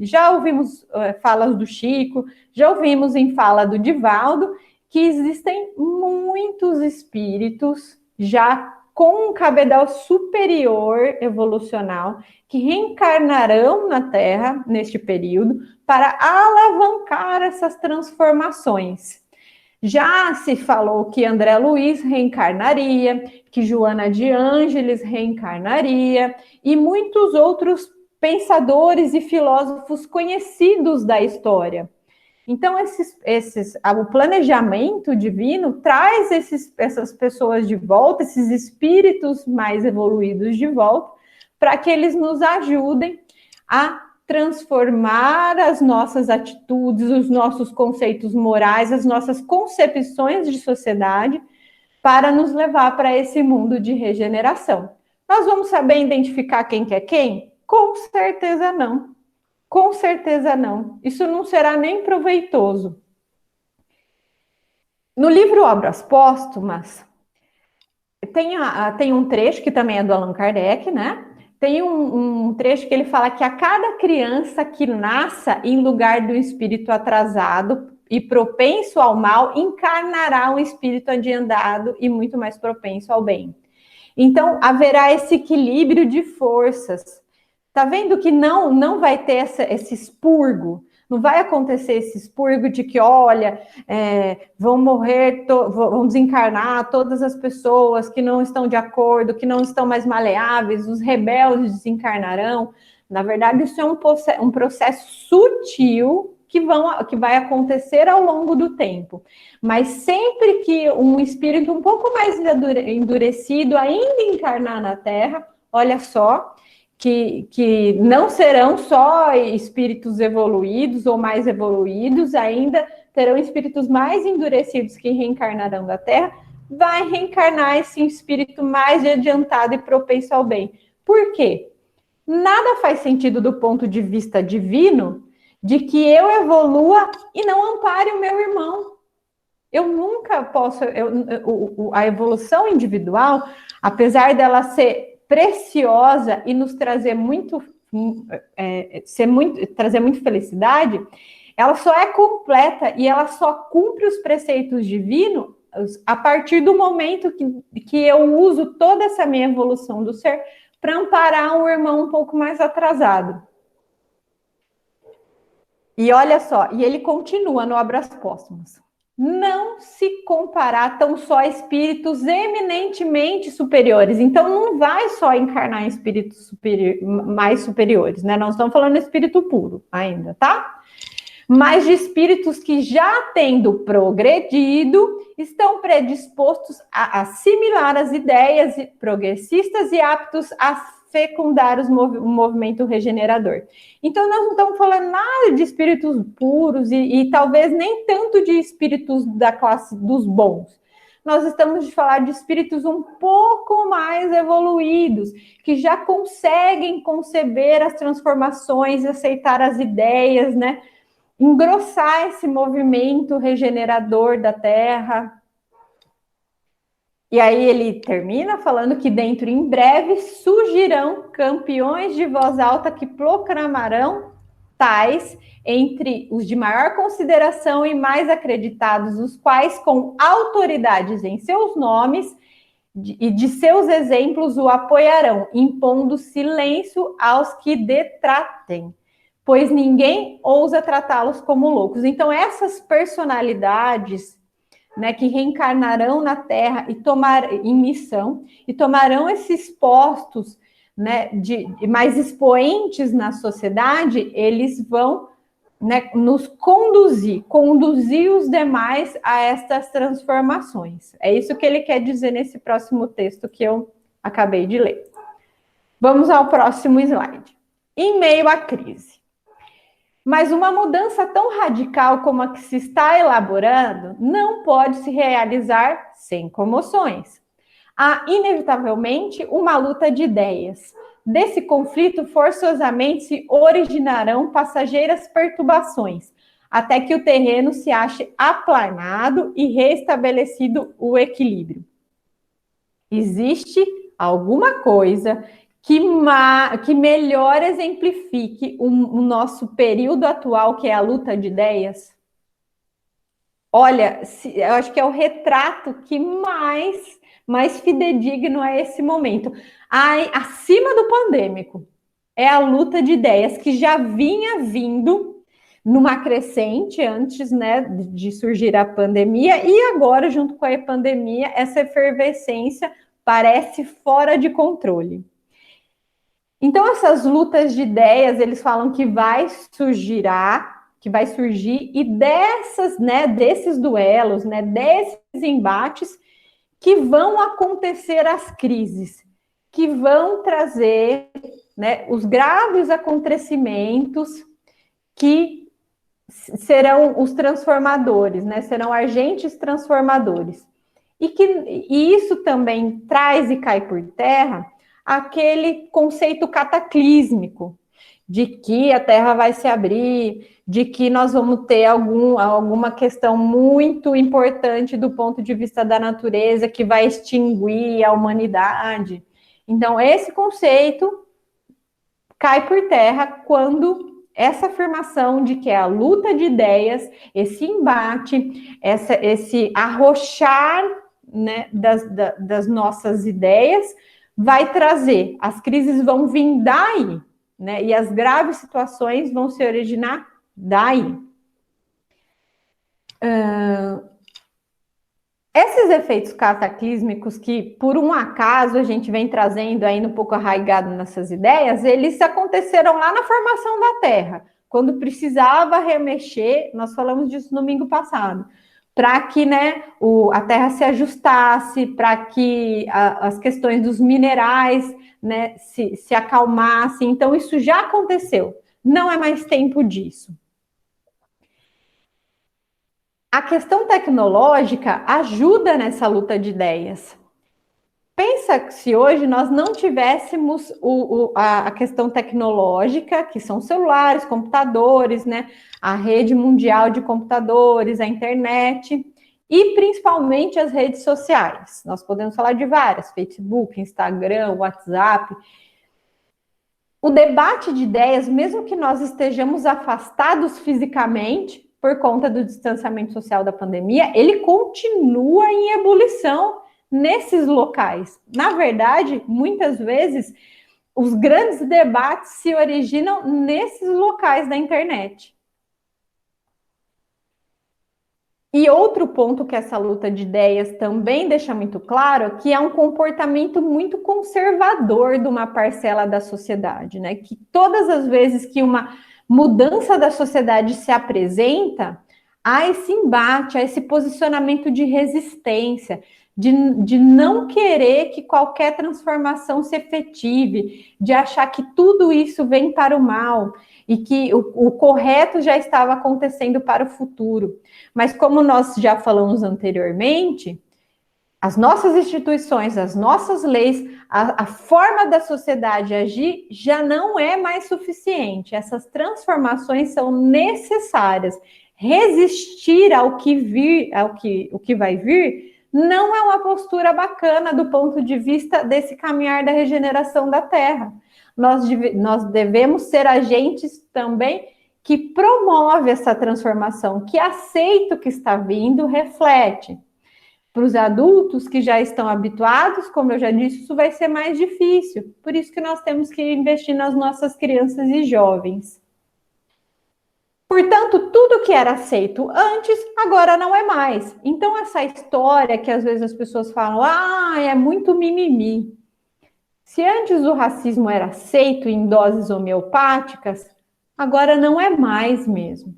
[SPEAKER 2] já ouvimos falas do Chico, já ouvimos em fala do Divaldo, que existem muitos espíritos já com um cabedal superior evolucional que reencarnarão na Terra neste período para alavancar essas transformações. Já se falou que André Luiz reencarnaria, que Joana de Ângeles reencarnaria, e muitos outros pensadores e filósofos conhecidos da história. Então, o planejamento divino traz essas pessoas de volta, esses espíritos mais evoluídos de volta, para que eles nos ajudem a transformar as nossas atitudes, os nossos conceitos morais, as nossas concepções de sociedade, para nos levar para esse mundo de regeneração. Nós vamos saber identificar quem que é quem? Com certeza não. Com certeza não. Isso não será nem proveitoso. No livro Obras Póstumas, tem um trecho que também é do Allan Kardec, né? Tem um trecho que ele fala que a cada criança que nasça em lugar do espírito atrasado e propenso ao mal, encarnará um espírito adiantado e muito mais propenso ao bem. Então, haverá esse equilíbrio de forças. Tá vendo que não vai ter esse expurgo? Não vai acontecer esse expurgo de que, olha, vão morrer, vão desencarnar todas as pessoas que não estão de acordo, que não estão mais maleáveis, os rebeldes desencarnarão. Na verdade, isso é um processo sutil que vai acontecer ao longo do tempo. Mas sempre que um espírito um pouco mais endurecido ainda encarnar na Terra, olha só, que não serão só espíritos evoluídos ou mais evoluídos, ainda terão espíritos mais endurecidos que reencarnarão da Terra, vai reencarnar esse espírito mais adiantado e propenso ao bem. Por quê? Nada faz sentido do ponto de vista divino de que eu evolua e não ampare o meu irmão. Eu nunca posso... a evolução individual, apesar dela ser preciosa e nos trazer trazer muito felicidade, ela só é completa e ela só cumpre os preceitos divinos a partir do momento que eu uso toda essa minha evolução do ser para amparar um irmão um pouco mais atrasado. E olha só, e ele continua no Obras Póstumas. Não se comparar tão só a espíritos eminentemente superiores. Então, não vai só encarnar em espíritos mais superiores, né? Nós estamos falando de espírito puro ainda, tá? Mas de espíritos que, já tendo progredido, estão predispostos a assimilar as ideias progressistas e aptos a fecundar o movimento regenerador. Então, nós não estamos falando nada de espíritos puros e talvez nem tanto de espíritos da classe dos bons. Nós estamos de falar de espíritos um pouco mais evoluídos, que já conseguem conceber as transformações, aceitar as ideias, né? Engrossar esse movimento regenerador da Terra. E aí ele termina falando que dentro, em breve, surgirão campeões de voz alta que proclamarão tais entre os de maior consideração e mais acreditados, os quais, com autoridades em seus nomes e de seus exemplos, o apoiarão, impondo silêncio aos que detratem, pois ninguém ousa tratá-los como loucos. Então, essas personalidades, né, que reencarnarão na Terra em missão e tomarão esses postos, né, de mais expoentes na sociedade, eles vão, né, nos conduzir os demais a estas transformações. É isso que ele quer dizer nesse próximo texto que eu acabei de ler. Vamos ao próximo slide. Em meio à crise. Mas uma mudança tão radical como a que se está elaborando não pode se realizar sem comoções. Há, inevitavelmente, uma luta de ideias. Desse conflito, forçosamente se originarão passageiras perturbações, até que o terreno se ache aplanado e restabelecido o equilíbrio. Existe alguma coisa que melhor exemplifique o nosso período atual, que é a luta de ideias? Olha, eu acho que é o retrato que mais fidedigno a esse momento. Acima do pandêmico, é a luta de ideias que já vinha vindo numa crescente antes, né, de surgir a pandemia, e agora, junto com a pandemia, essa efervescência parece fora de controle. Então, essas lutas de ideias, eles falam que vai surgir, e dessas, né, desses duelos, né, desses embates, que vão acontecer as crises, que vão trazer, né, os graves acontecimentos que serão os transformadores, né, serão agentes transformadores. E isso também traz e cai por terra aquele conceito cataclísmico de que a Terra vai se abrir, de que nós vamos ter alguma questão muito importante do ponto de vista da natureza que vai extinguir a humanidade. Então, esse conceito cai por terra quando essa afirmação de que é a luta de ideias, esse embate, esse arrochar, né, das nossas ideias, vai trazer, as crises vão vir daí, né, e as graves situações vão se originar daí. Esses efeitos cataclísmicos que, por um acaso, a gente vem trazendo ainda um pouco arraigado nessas ideias, eles aconteceram lá na formação da Terra, quando precisava remexer, nós falamos disso no domingo passado, para que, né, a Terra se ajustasse, para que as questões dos minerais, né, se acalmassem. Então, isso já aconteceu, não é mais tempo disso. A questão tecnológica ajuda nessa luta de ideias. Pensa que se hoje nós não tivéssemos a questão tecnológica, que são celulares, computadores, né, a rede mundial de computadores, a internet, e principalmente as redes sociais. Nós podemos falar de várias, Facebook, Instagram, WhatsApp. O debate de ideias, mesmo que nós estejamos afastados fisicamente, por conta do distanciamento social da pandemia, ele continua em ebulição nesses locais. Na verdade, muitas vezes, os grandes debates se originam nesses locais da internet. E outro ponto que essa luta de ideias também deixa muito claro, que é um comportamento muito conservador de uma parcela da sociedade, né? Que todas as vezes que uma mudança da sociedade se apresenta, há esse embate, há esse posicionamento de resistência, de não querer que qualquer transformação se efetive, de achar que tudo isso vem para o mal e que o correto já estava acontecendo para o futuro. Mas como nós já falamos anteriormente, as nossas instituições, as nossas leis, a forma da sociedade agir já não é mais suficiente. Essas transformações são necessárias. Resistir ao que vai vir, não é uma postura bacana do ponto de vista desse caminhar da regeneração da Terra. Nós devemos ser agentes também que promove essa transformação, que aceita o que está vindo, reflete. Para os adultos que já estão habituados, como eu já disse, isso vai ser mais difícil. Por isso que nós temos que investir nas nossas crianças e jovens. Portanto, tudo que era aceito antes, agora não é mais. Então, essa história que às vezes as pessoas falam, é muito mimimi. Se antes o racismo era aceito em doses homeopáticas, agora não é mais mesmo.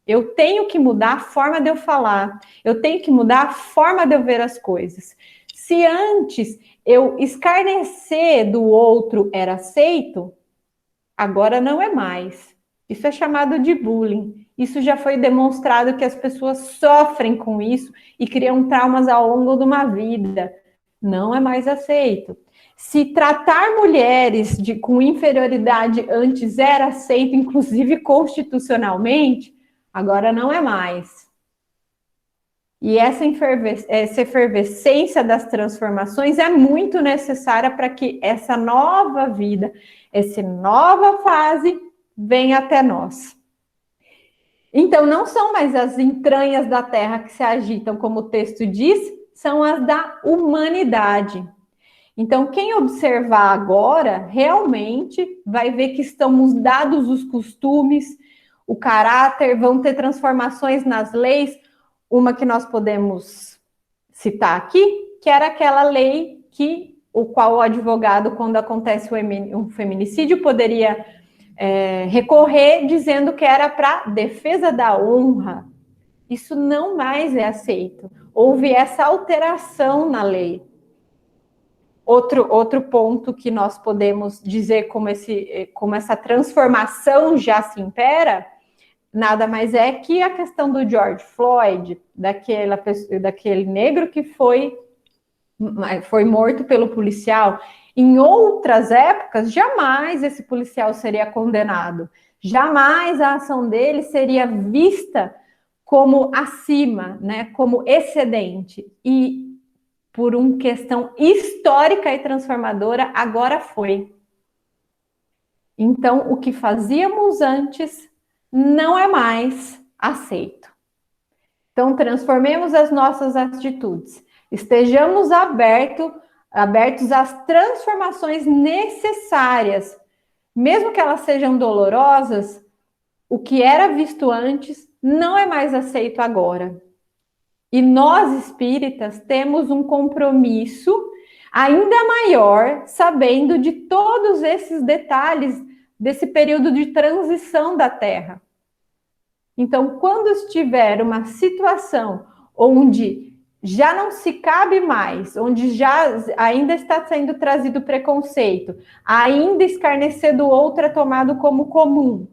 [SPEAKER 2] Eu tenho que mudar a forma de eu falar, eu tenho que mudar a forma de eu ver as coisas. Se antes eu escarnecer do outro era aceito, agora não é mais. Isso é chamado de bullying. Isso já foi demonstrado que as pessoas sofrem com isso e criam traumas ao longo de uma vida. Não é mais aceito. Se tratar mulheres com inferioridade antes era aceito, inclusive constitucionalmente, agora não é mais. E essa efervescência das transformações é muito necessária para que essa nova vida, essa nova fase venha até nós. Então, não são mais as entranhas da terra que se agitam, como o texto diz, são as da humanidade. Então, quem observar agora, realmente vai ver que estamos dados os costumes, o caráter, vão ter transformações nas leis. Uma que nós podemos citar aqui, que era aquela lei o qual o advogado, quando acontece um feminicídio, poderia recorrer dizendo que era para defesa da honra. Isso não mais é aceito. Houve essa alteração na lei. Outro ponto que nós podemos dizer como essa transformação já se impera, nada mais é que a questão do George Floyd, daquele negro que foi morto pelo policial. Em outras épocas, jamais esse policial seria condenado. Jamais a ação dele seria vista como acima, né, como excedente. E por uma questão histórica e transformadora, agora foi. Então, o que fazíamos antes não é mais aceito. Então, transformemos as nossas atitudes. Estejamos abertos às transformações necessárias. Mesmo que elas sejam dolorosas, o que era visto antes não é mais aceito agora. E nós, espíritas, temos um compromisso ainda maior, sabendo de todos esses detalhes desse período de transição da Terra. Então, quando estiver uma situação onde já não se cabe mais, onde ainda está sendo trazido preconceito, ainda escarnecer do outro é tomado como comum,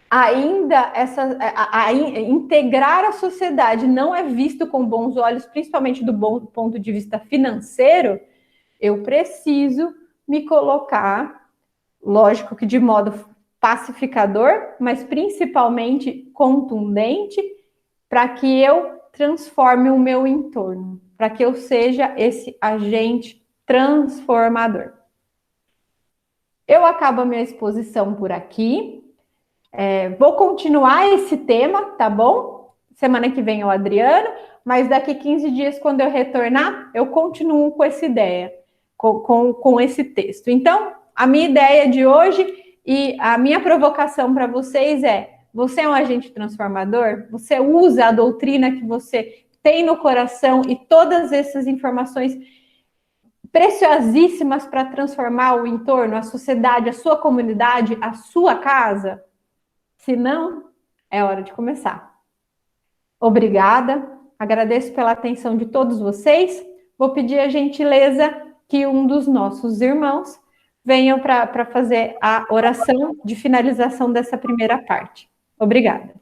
[SPEAKER 2] ainda integrar a sociedade não é visto com bons olhos, principalmente do ponto de vista financeiro, eu preciso me colocar, lógico que de modo pacificador, mas principalmente contundente, para que eu transforme o meu entorno, para que eu seja esse agente transformador. Eu acabo a minha exposição por aqui. Vou continuar esse tema, tá bom? Semana que vem é o Adriano, mas daqui 15 dias, quando eu retornar, eu continuo com essa ideia, com esse texto. Então, a minha ideia de hoje e a minha provocação para vocês você é um agente transformador? Você usa a doutrina que você tem no coração e todas essas informações preciosíssimas para transformar o entorno, a sociedade, a sua comunidade, a sua casa? Se não, é hora de começar. Obrigada, agradeço pela atenção de todos vocês. Vou pedir a gentileza que um dos nossos irmãos venham para fazer a oração de finalização dessa primeira parte. Obrigada.